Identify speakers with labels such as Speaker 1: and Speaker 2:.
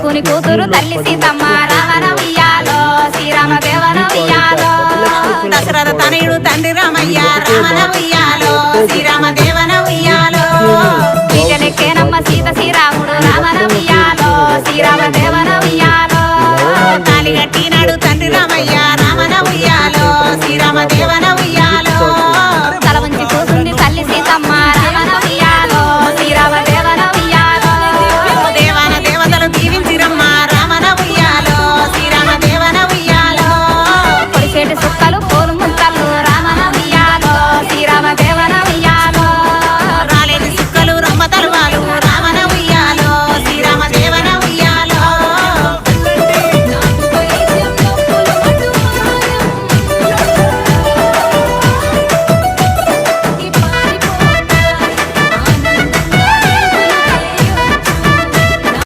Speaker 1: శకుని కూతురు తల్లి సీతమ్మ రావణ ఉయ్యాలో శ్రీరామ దేవన ఉయ్యాలో
Speaker 2: దశరథ తనయుడు తండ్రి రామయ్య రామన ఉయ్యాలో శ్రీరామ దేవన ఉయ్యాలో
Speaker 1: ఈగలెక్కేనమ్మ సీత శ్రీరాముడు రావణ ఉయ్యాలో శ్రీరామ